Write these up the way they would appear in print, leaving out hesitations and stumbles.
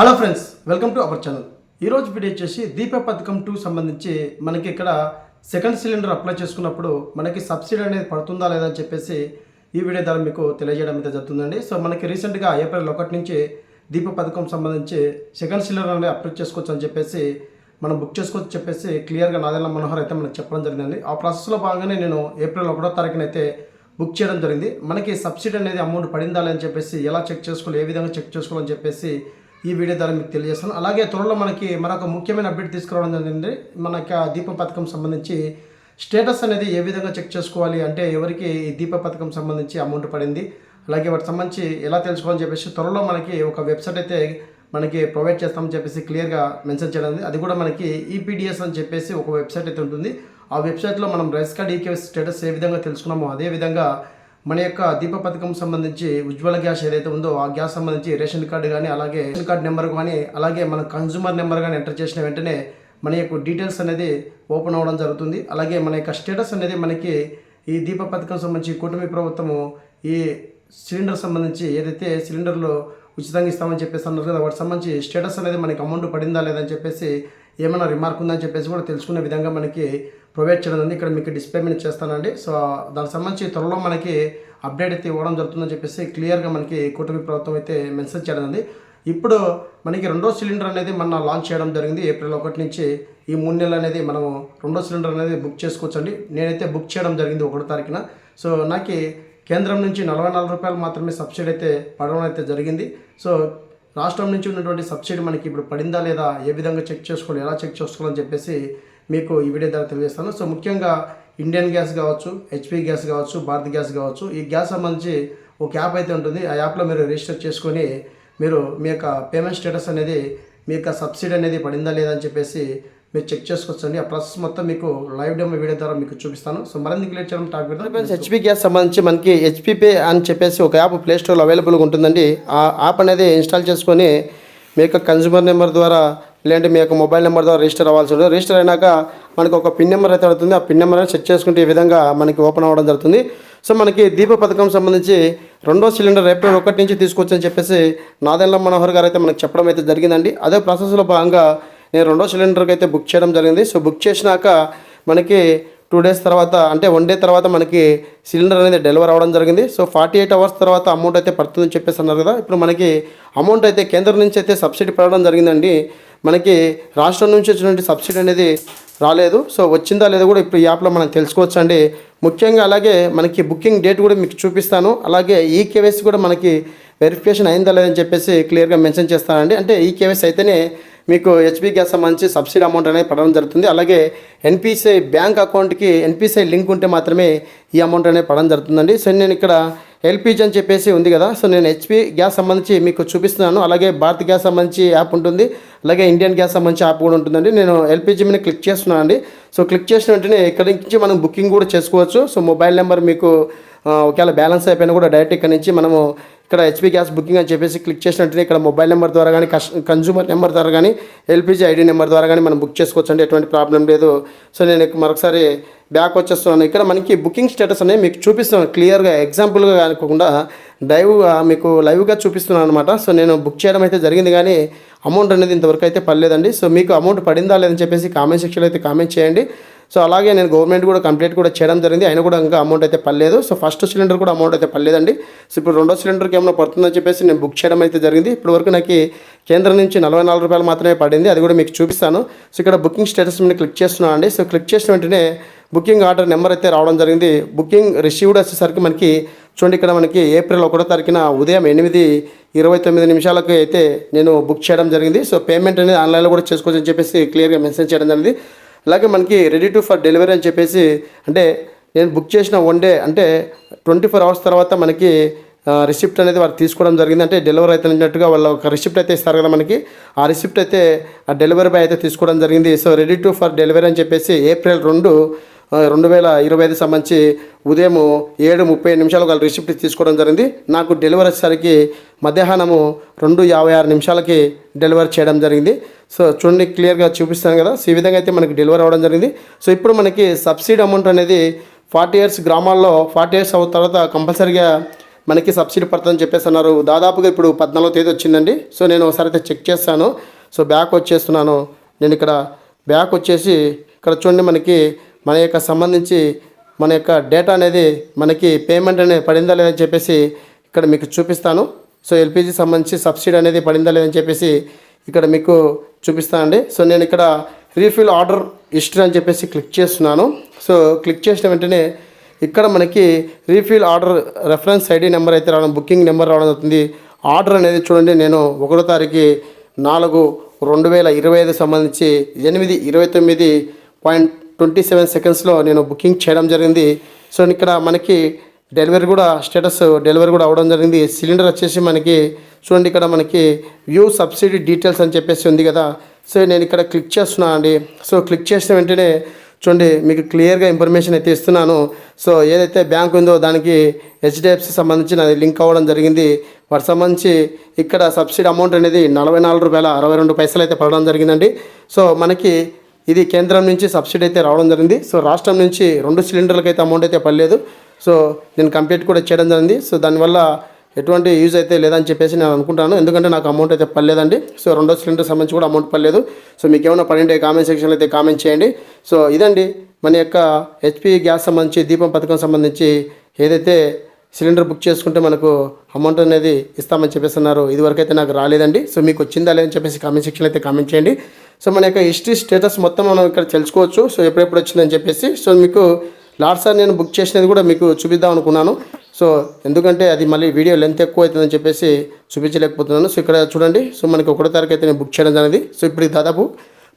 Hello friends, welcome to our channel. ఈరోజు video వచ్చేసి దీప పథకం 2 సంబంధించి మనకి ఇక్కడ సెకండ్ సిలిండర్ అప్లై చేసుకున్నప్పుడు మనకి సబ్సిడీ అనేది పడుతుందా లేదా అని చెప్పేసి ఈ వీడియో ద్వారా మీకు తెలియజేయడం అయితే జరుగుతుందండి. సో మనకి రీసెంట్గా ఏప్రిల్ 1 నుంచి దీప పథకం సంబంధించి సెకండ్ సిలిండర్ అనేది అప్లై చేసుకోవచ్చు అని చెప్పేసి మనం బుక్ చేసుకోవచ్చు చెప్పేసి క్లియర్గా నాదెళ్ల మనోహర్ అయితే మనకు చెప్పడం జరిగిందండి. ఆ ప్రాసెస్లో భాగంగానే నేను ఏప్రిల్ 1వ తారీఖున అయితే బుక్ చేయడం జరిగింది. మనకి సబ్సిడీ అనేది అమౌంట్ పడిందా అని చెప్పేసి ఎలా చెక్ చేసుకోవాలి, ఏ విధంగా చెక్ చేసుకోవాలని చెప్పేసి ఈ వీడియో ద్వారా మీకు తెలియజేస్తాను. అలాగే త్వరలో మనకి మరొక ముఖ్యమైన అప్డేట్ తీసుకురావడం జరిగింది. మనకి ఆ దీప పథకం సంబంధించి స్టేటస్ అనేది ఏ విధంగా చెక్ చేసుకోవాలి, అంటే ఎవరికి ఈ దీప పథకం సంబంధించి అమౌంట్ పడింది, అలాగే వాటికి సంబంధించి ఎలా తెలుసుకోవాలని చెప్పేసి త్వరలో మనకి ఒక వెబ్సైట్ అయితే మనకి ప్రొవైడ్ చేస్తామని చెప్పేసి క్లియర్గా మెన్షన్ చేయడం. అది కూడా మనకి ఈపీడిఎస్ అని చెప్పేసి ఒక వెబ్సైట్ అయితే ఉంటుంది. ఆ వెబ్సైట్లో మనం రైస్ కార్డ్ ఈకేవైసీ స్టేటస్ ఏ విధంగా తెలుసుకున్నామో అదేవిధంగా మన యొక్క దీప పథకం సంబంధించి ఉజ్వల గ్యాస్ ఏదైతే ఉందో ఆ గ్యాస్ సంబంధించి రేషన్ కార్డు కానీ, అలాగే రేషన్ కార్డు నెంబర్ కానీ, అలాగే మన కన్జ్యూమర్ నెంబర్ కానీ ఎంటర్ చేసిన వెంటనే మన యొక్క డీటెయిల్స్ అనేది ఓపెన్ అవ్వడం జరుగుతుంది. అలాగే మన యొక్క స్టేటస్ అనేది మనకి ఈ దీప పథకం సంబంధించి కూటమి ప్రభుత్వము ఈ సిలిండర్ సంబంధించి ఏదైతే సిలిండర్లో ఉచితంగా ఇస్తామని చెప్పేసి అన్నారు కదా, వాటికి సంబంధించి స్టేటస్ అనేది మనకి అమౌంట్ పడిందా లేదని చెప్పేసి ఏమైనా రిమార్క్ ఉందని చెప్పేసి కూడా తెలుసుకునే విధంగా మనకి ప్రొవైడ్ చేయడం ఉంది. ఇక్కడ మీకు డిస్ప్లే మీద చేస్తానండి. సో దానికి సంబంధించి త్వరలో మనకి అప్డేట్ అయితే ఇవ్వడం జరుగుతుందని చెప్పేసి క్లియర్గా మనకి కూటమి ప్రభుత్వం అయితే మెన్షన్ చేయడం ఉంది. ఇప్పుడు మనకి రెండో సిలిండర్ అనేది మన లాంచ్ చేయడం జరిగింది. ఏప్రిల్ 1 నుంచి ఈ 3 నెలలు అనేది మనము రెండో సిలిండర్ అనేది బుక్ చేసుకోవచ్చండి. నేనైతే బుక్ చేయడం జరిగింది 1వ తారీఖున. సో నాకు కేంద్రం నుంచి 44 రూపాయలు మాత్రమే సబ్సిడీ అయితే పడడం అయితే జరిగింది. సో రాష్ట్రం నుంచి ఉన్నటువంటి సబ్సిడీ మనకి ఇప్పుడు పడిందా లేదా, ఏ విధంగా చెక్ చేసుకోవాలి, ఎలా చెక్ చేసుకోవాలని చెప్పేసి మీకు ఈ వీడియో ద్వారా తెలియజేస్తాను. సో ముఖ్యంగా ఇండియన్ గ్యాస్ కావచ్చు, హెచ్పి గ్యాస్ కావచ్చు, భారత్ గ్యాస్ కావచ్చు, ఈ గ్యాస్ సంబంధించి ఒక యాప్ అయితే ఉంటుంది. ఆ యాప్లో మీరు రిజిస్టర్ చేసుకొని మీరు మీ యొక్క పేమెంట్ స్టేటస్ అనేది, మీ యొక్క సబ్సిడీ అనేది పడిందా లేదా అని చెప్పేసి మీరు చెక్ చేసుకోవచ్చండి. ఆ ప్రాసెస్ మొత్తం మీకు లైవ్ డెమో వీడియో ద్వారా మీకు చూపిస్తాను. సో మరింత క్లియర్ చేయడం టాక్ పెడతాను. హెచ్పి గ్యాస్ సంబంధించి మనకి హెచ్పి పే అని చెప్పేసి ఒక యాప్ ప్లే స్టోర్లో అవైలబుల్గా ఉంటుందండి. ఆ యాప్ అనేది ఇన్స్టాల్ చేసుకొని మీ యొక్క కన్జ్యూమర్ నెంబర్ ద్వారా లేదంటే మీ యొక్క మొబైల్ నెంబర్ ద్వారా రిజిస్టర్ అవ్వాల్సి ఉంటుంది. రిజిస్టర్ అయినాక మనకు ఒక పిన్ నెంబర్ అయితే అవుతుంది. ఆ పిన్ నెంబర్ సెట్ చేసుకుంటే ఈ విధంగా మనకి ఓపెన్ అవ్వడం జరుగుతుంది. సో మనకి దీప పథకం సంబంధించి రెండో సిలిండర్ ఏప్రిల్ 1 నుంచి తీసుకొచ్చని చెప్పేసి నాదెళ్ల మనోహర్ గారు అయితే మనకు చెప్పడం అయితే జరిగిందండి. అదే ప్రాసెస్లో భాగంగా నేను రెండో సిలిండర్కి అయితే బుక్ చేయడం జరిగింది. సో బుక్ చేసినాక మనకి 2 డేస్ తర్వాత, అంటే 1 డే తర్వాత మనకి సిలిండర్ అనేది డెలివర్ అవ్వడం జరిగింది. సో 48 అవర్స్ తర్వాత అమౌంట్ అయితే పడుతుందని చెప్పేసి అన్నారు కదా. ఇప్పుడు మనకి అమౌంట్ అయితే కేంద్రం నుంచి అయితే సబ్సిడీ పడడం జరిగిందండి. మనకి రాష్ట్రం నుంచి వచ్చినటువంటి సబ్సిడీ అనేది రాలేదు. సో వచ్చిందా లేదా కూడా ఇప్పుడు ఈ యాప్లో మనం తెలుసుకోవచ్చు అండి. ముఖ్యంగా అలాగే మనకి బుకింగ్ డేట్ కూడా మీకు చూపిస్తాను. అలాగే ఈ కేవైసీ కూడా మనకి వెరిఫికేషన్ అయిందా లేదని చెప్పేసి క్లియర్గా మెన్షన్ చేస్తానండి. అంటే ఈ కేవైసీ అయితేనే మీకు హెచ్పి గ్యాస్ సంబంధించి సబ్సిడీ అమౌంట్ అనేది పడడం జరుగుతుంది. అలాగే ఎన్పిసిఐ బ్యాంక్ అకౌంట్కి ఎన్పిసిఐ లింక్ ఉంటే మాత్రమే ఈ అమౌంట్ అనేది పడడం జరుగుతుందండి. సో నేను ఇక్కడ ఎల్పిజి అని చెప్పేసి ఉంది కదా, సో నేను హెచ్పి గ్యాస్ సంబంధించి మీకు చూపిస్తున్నాను. అలాగే భారత్ గ్యాస్ సంబంధించి యాప్ ఉంటుంది, అలాగే ఇండియన్ గ్యాస్ సంబంధించి యాప్ కూడా ఉంటుందండి. నేను ఎల్పిజి మీద క్లిక్ చేస్తున్నాను అండి. సో క్లిక్ చేసిన వెంటనే ఇక్కడ నుంచి మనం బుకింగ్ కూడా చేసుకోవచ్చు. సో మొబైల్ నెంబర్ మీకు ఒకవేళ బ్యాలెన్స్ అయిపోయినా కూడా డైరెక్ట్ ఇక్కడ నుంచి మనము ఇక్కడ హెచ్పి గ్యాస్ బుకింగ్ అని చెప్పేసి క్లిక్ చేసినట్టు ఇక్కడ మొబైల్ నెంబర్ ద్వారా కానీ, కన్జ్యూమర్ నెంబర్ ద్వారా కానీ, ఎల్పిజి ఐడి నెంబర్ ద్వారా కానీ మనం బుక్ చేసుకోవచ్చు అండి. ఎటువంటి ప్రాబ్లం లేదు. సో నేను మరొకసారి బ్యాక్ వచ్చేస్తున్నాను. ఇక్కడ మనకి బుకింగ్ స్టేటస్ అనేది మీకు చూపిస్తున్నాను క్లియర్గా, ఎగ్జాంపుల్గా కాకుండా మీకు లైవ్గా చూపిస్తున్నాను అనమాట. సో నేను బుక్ చేయడం అయితే జరిగింది, కానీ అమౌంట్ అనేది ఇంతవరకు అయితే పడలేదండి. సో మీకు అమౌంట్ పడిందా లేదని చెప్పేసి కామెంట్ సెక్షన్లో అయితే కామెంట్ చేయండి. సో అలాగే నేను గవర్నమెంట్ కూడా కంప్లీట్ కూడా చేయడం జరిగింది, అయినా కూడా ఇంకా అమౌంట్ అయితే పడలేదు. సో ఫస్ట్ సిలిండర్ కూడా అమౌంట్ అయితే పడలేదండి. సో ఇప్పుడు రెండో సిలిండర్కి ఏమైనా పడుతుందని చెప్పేసి నేను బుక్ చేయడం అయితే జరిగింది. ఇప్పుడు వరకు నాకు కేంద్రం నుంచి 44 రూపాయలు మాత్రమే పడింది, అది కూడా మీకు చూపిస్తాను. సో ఇక్కడ బుకింగ్ స్టేటస్ మీద క్లిక్ చేస్తున్నాను అండి. సో క్లిక్ చేసిన వెంటనే బుకింగ్ ఆర్డర్ నెంబర్ అయితే రావడం జరిగింది. బుకింగ్ రిసీవ్డ్ వచ్చేసరికి మనకి చూడండి, ఇక్కడ మనకి ఏప్రిల్ 1 తారీఖున ఉదయం 8:29 అయితే నేను బుక్ చేయడం జరిగింది. సో పేమెంట్ అనేది ఆన్లైన్లో కూడా చేసుకోవచ్చు అని చెప్పేసి క్లియర్గా మెన్షన్ చేయడం జరిగింది. అలాగే మనకి రెడీ టు ఫర్ డెలివరీ అని చెప్పేసి, అంటే నేను బుక్ చేసిన 1 డే అంటే 24 అవర్స్ తర్వాత మనకి రిసిప్ట్ అనేది వారు తీసుకోవడం జరిగింది. అంటే డెలివరీ అవుతున్నట్టుగా వాళ్ళు ఒక రిసిప్ట్ అయితే ఇస్తారు కదా మనకి, ఆ రిసిప్ట్ అయితే ఆ డెలివరీ బాయ్ అయితే తీసుకోవడం జరిగింది. So ready to for delivery అని చెప్పేసి ఏప్రిల్ 2, 2025 సంబంధించి ఉదయం 7:30 ఒక రిసిప్ట్ తీసుకోవడం జరిగింది. నాకు డెలివరీ వచ్చేసరికి మధ్యాహ్నము 2:56 డెలివరీ చేయడం జరిగింది. సో చూడండి, క్లియర్గా చూపిస్తాను కదా. సో ఈ విధంగా అయితే మనకి డెలివరీ అవ్వడం జరిగింది. సో ఇప్పుడు మనకి సబ్సిడీ అమౌంట్ అనేది 40 ఇయర్స్ గ్రామాల్లో 40 ఇయర్స్ తర్వాత కంపల్సరీగా మనకి సబ్సిడీ పడుతుందని చెప్పేసి అన్నారు. దాదాపుగా ఇప్పుడు 14వ తేదీ వచ్చిందండి. సో నేను ఒకసారి అయితే చెక్ చేస్తాను. సో బ్యాక్ వచ్చేస్తున్నాను. నేను ఇక్కడ బ్యాక్ వచ్చేసి ఇక్కడ చూడండి, మనకి మన యొక్క సంబంధించి మన యొక్క డేటా అనేది మనకి పేమెంట్ అనేది పడిందా లేదని చెప్పేసి ఇక్కడ మీకు చూపిస్తాను. సో ఎల్పిజి సంబంధించి సబ్సిడీ అనేది పడిందా లేదని చెప్పేసి ఇక్కడ మీకు చూపిస్తానండి. సో నేను ఇక్కడ రీఫిల్ ఆర్డర్ హిస్టరీ అని చెప్పేసి క్లిక్ చేస్తున్నాను. సో క్లిక్ చేసిన వెంటనే ఇక్కడ మనకి refill order reference ID number అయితే రావడం, బుకింగ్ నెంబర్ రావడం అవుతుంది. ఆర్డర్ అనేది చూడండి, నేను 1వ తారీఖు 4/2025 సంబంధించి 8:29.27 సెకండ్స్లో నేను బుకింగ్ చేయడం జరిగింది. సో ఇక్కడ మనకి డెలివరీ కూడా స్టేటస్ డెలివరీ కూడా అవ్వడం జరిగింది. సిలిండర్ వచ్చేసి మనకి చూడండి, ఇక్కడ మనకి వ్యూ సబ్సిడీ డీటెయిల్స్ అని చెప్పేసి ఉంది కదా. సో నేను ఇక్కడ క్లిక్ చేస్తున్నాను అండి. సో క్లిక్ చేసిన వెంటనే చూడండి, మీకు క్లియర్గా ఇన్ఫర్మేషన్ అయితే ఇస్తున్నాను. సో ఏదైతే బ్యాంక్ ఉందో దానికి హెచ్డిఎఫ్సి సంబంధించి నాది లింక్ అవ్వడం జరిగింది. వాటి సంబంధించి ఇక్కడ సబ్సిడీ అమౌంట్ అనేది ₹44.62 అయితే పడడం జరిగిందండి. సో మనకి ఇది కేంద్రం నుంచి సబ్సిడీ అయితే రావడం జరిగింది. సో రాష్ట్రం నుంచి 2 సిలిండర్లకు అయితే అమౌంట్ అయితే పడలేదు. సో నేను కంప్లీట్ కూడా చేయడం జరిగింది. సో దానివల్ల ఎటువంటి యూజ్ అయితే లేదని చెప్పేసి నేను అనుకుంటాను, ఎందుకంటే నాకు అమౌంట్ అయితే పడలేదండి. సో 2వ సిలిండర్ సంబంధించి కూడా అమౌంట్ పడలేదు. సో మీకు ఏమైనా పడింటే కామెంట్ సెక్షన్లో అయితే కామెంట్ చేయండి. సో ఇదండి మన యొక్క హెచ్పి గ్యాస్ సంబంధించి దీపం పథకం సంబంధించి ఏదైతే సిలిండర్ బుక్ చేసుకుంటే మనకు అమౌంట్ అనేది ఇస్తామని చెప్పేసి అన్నారు. ఇదివరకు అయితే నాకు రాలేదండి. సో మీకు వచ్చిందా లేదని చెప్పేసి కామెంట్ సెక్షన్లో అయితే కామెంట్ చేయండి. సో మన యొక్క హిస్టరీ స్టేటస్ మొత్తం మనం ఇక్కడ తెలుసుకోవచ్చు. సో ఎప్పుడెప్పుడు వచ్చిందని చెప్పేసి. సో మీకు లాస్ట్ సార్ నేను బుక్ చేసినది కూడా మీకు చూపిద్దాం అనుకున్నాను. సో ఎందుకంటే అది మళ్ళీ వీడియో లెంత్ ఎక్కువ అవుతుందని చెప్పేసి చూపించలేకపోతున్నాను. సో ఇక్కడ చూడండి, సో మనకి 1వ తారీఖు అయితే నేను బుక్ చేయడం జరిగింది. సో ఇప్పుడు దాదాపు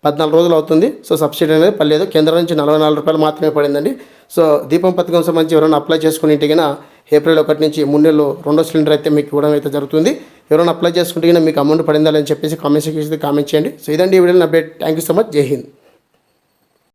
14 రోజులు అవుతుంది. సో సబ్సిడీ అనేది పడలేదు. కేంద్రం నుంచి ₹44 మాత్రమే పడిందండి. సో దీపం పథకం సంబంధించి ఎవరైనా అప్లై చేసుకుని ఇంటికినా ఏప్రిల్ 1 నుంచి 3 నెలలు 2వ సిలిండర్ అయితే మీకు ఇవ్వడం అయితే జరుగుతుంది. ఎవరైనా అప్లై చేసుకుంటే మీకు అమౌంట్ పడిందా అని చెప్పేసి కామెంట్ సెక్షన్లో కామెంట్ చేయండి. సో ఇదండి ఈ వీడియోలో update. Thank you so much. జై హింద్.